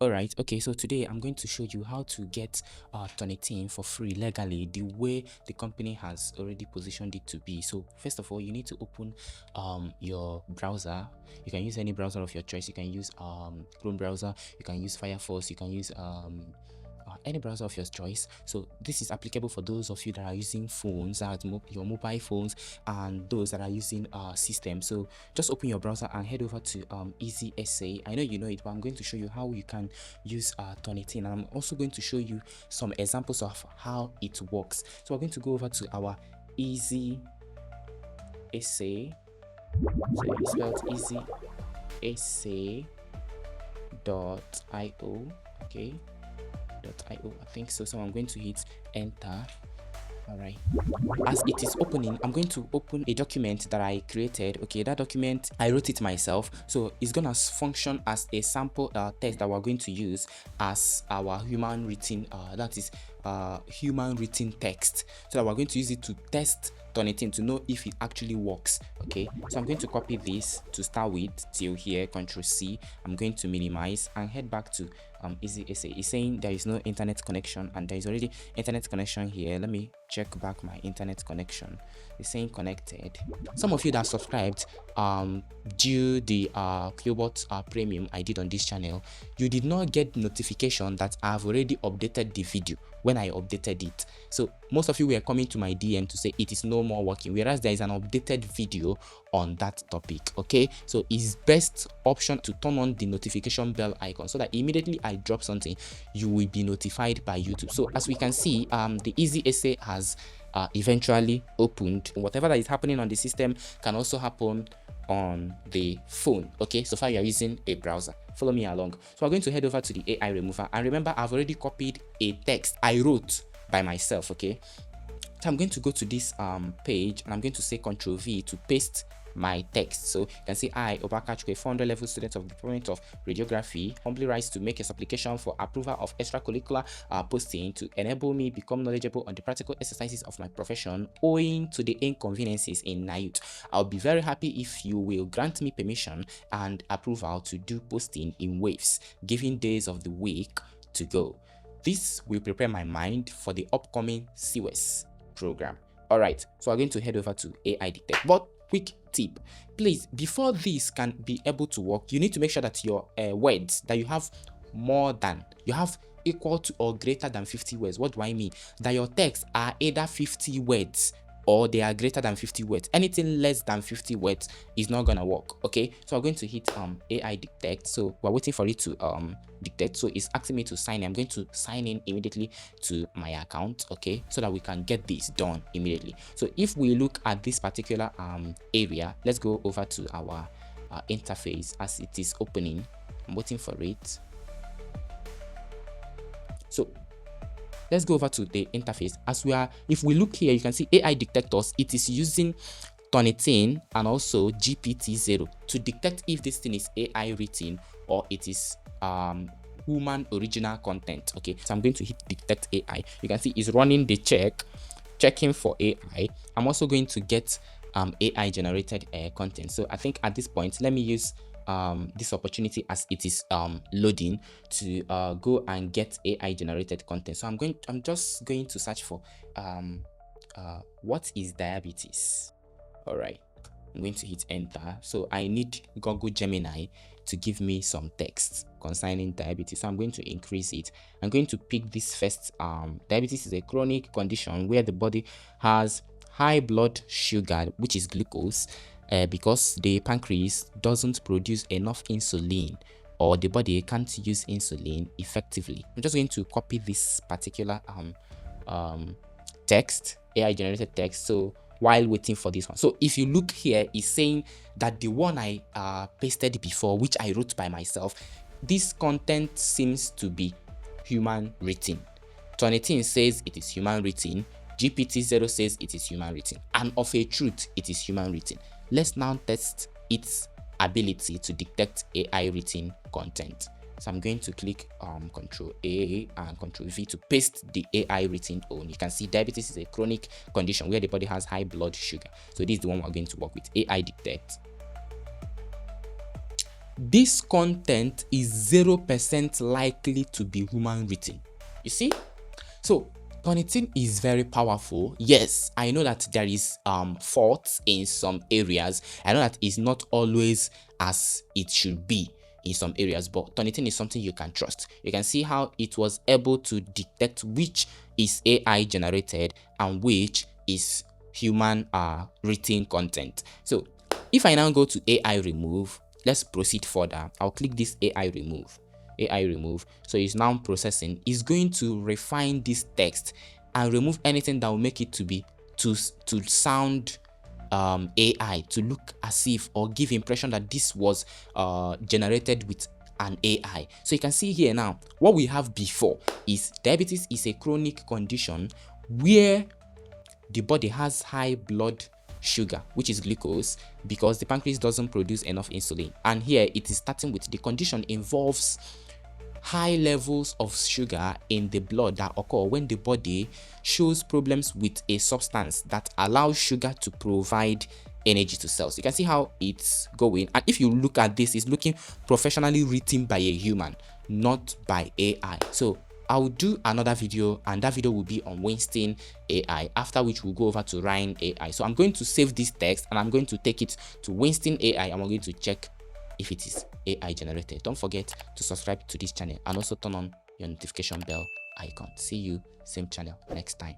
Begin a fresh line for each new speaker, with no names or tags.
Alright, okay, so today I'm going to show you how to get Turnitin for free legally, the way the company has already positioned it to be. So first of all, you need to open your browser. You can use any browser of your choice. You can use Chrome browser, you can use Firefox, you can use any browser of your choice. So this is applicable for those of you that are using phones, your mobile phones, and those that are using systems. So just open your browser and head over to EasyEssay. I know you know it, but I'm going to show you how you can use Turnitin. And I'm also going to show you some examples of how it works. So we're going to go over to our EasyEssay. So it's spelled EasyEssay.io. Okay, .io, I think so. So I'm going to hit enter. All right, as it is opening, I'm going to open a document that I created. Okay, that document I wrote it myself, so it's gonna function as a sample text that we're going to use as our human written human written text, so that we're going to use it to test Turnitin to know if it actually works. Okay, so I'm going to copy this to start with till here, Control C. I'm going to minimize and head back to EasyEssay. It's saying there is no internet connection, and there is already internet connection here. Let me check back my internet connection. It's saying connected. Some of you that subscribed due the Qbot premium I did on this channel, you did not get notification that I've already updated the video when I updated it. So most of you were coming to my DM to say it is no more working, whereas there is an updated video on that topic. Okay, so it's best option to turn on the notification bell icon so that immediately I drop something, you will be notified by YouTube. So as we can see, the EasyEssay has eventually opened. Whatever that is happening on the system can also happen on the phone. Okay, so far you are using a browser. Follow me along. So we're going to head over to the AI remover, and remember, I've already copied a text I wrote by myself. Okay, so I'm going to go to this page, and I'm going to say Control V to paste my text. So you can see, I, Obakachukwu, a 400 level student of the Department of Radiography, humbly rise to make a supplication for approval of extracurricular posting to enable me become knowledgeable on the practical exercises of my profession owing to the inconveniences in NIUT. I'll be very happy if you will grant me permission and approval to do posting in waves, given days of the week to go. This will prepare my mind for the upcoming CWES program. All right, so we're going to head over to AI Detect. But quick tip, please, before this can be able to work, you need to make sure that your words that you have equal to or greater than 50 words. What do I mean? That your texts are either 50 words or they are greater than 50 words. Anything less than 50 words is not gonna work. Okay, so we're going to hit AI Detect. So we're waiting for it to detect. So it's asking me to sign in. I'm going to sign in immediately to my account, okay, so that we can get this done immediately. So if we look at this particular area, let's go over to our interface as it is opening. I'm waiting for it. So let's go over to the interface. As we are, if we look here, you can see AI detectors. It is using Turnitin and also GPTZero to detect if this thing is AI written or it is human original content. Okay, so I'm going to hit detect AI. You can see it's running the checking for AI. I'm also going to get AI generated content. So I think at this point, let me use this opportunity as it is loading to go and get AI generated content. So I'm just going to search for what is diabetes. All right, I'm going to hit enter. So I need Google Gemini to give me some text concerning diabetes. So I'm going to increase it. I'm going to pick this first. Diabetes is a chronic condition where the body has high blood sugar, which is glucose, because the pancreas doesn't produce enough insulin, or the body can't use insulin effectively. I'm just going to copy this particular text, AI generated text. So while waiting for this one, so if you look here, it's saying that the one I pasted before, which I wrote by myself, this content seems to be human written. Turnitin says it is human written. GPTZero says it is human written, and of a truth, it is human written. Let's now test its ability to detect AI written content. So I'm going to click Control A and Control V to paste the AI written on. You can see diabetes is a chronic condition where the body has high blood sugar. So this is the one we're going to work with. AI Detect. this content is 0% likely to be human written. You see? So Turnitin is very powerful. Yes, I know that there is faults in some areas. I know that it's not always as it should be in some areas, but Turnitin is something you can trust. You can see how it was able to detect which is AI generated and which is human written content. So if I now go to AI remove, let's proceed further. I'll click this AI remove. So it's now processing. It's going to refine this text and remove anything that will make it to sound AI, to look as if or give impression that this was generated with an AI. So you can see here now, what we have before is diabetes is a chronic condition where the body has high blood sugar, which is glucose, because the pancreas doesn't produce enough insulin. And here it is starting with the condition involves high levels of sugar in the blood that occur when the body shows problems with a substance that allows sugar to provide energy to cells. You can see how it's going, and if you look at this, it's looking professionally written by a human, not by AI. So I'll do another video, and that video will be on Winston AI, after which we'll go over to Ryan AI. So I'm going to save this text and I'm going to take it to Winston AI and we're going to check if it is AI generated. Don't forget to subscribe to this channel and also turn on your notification bell icon. See you same channel next time.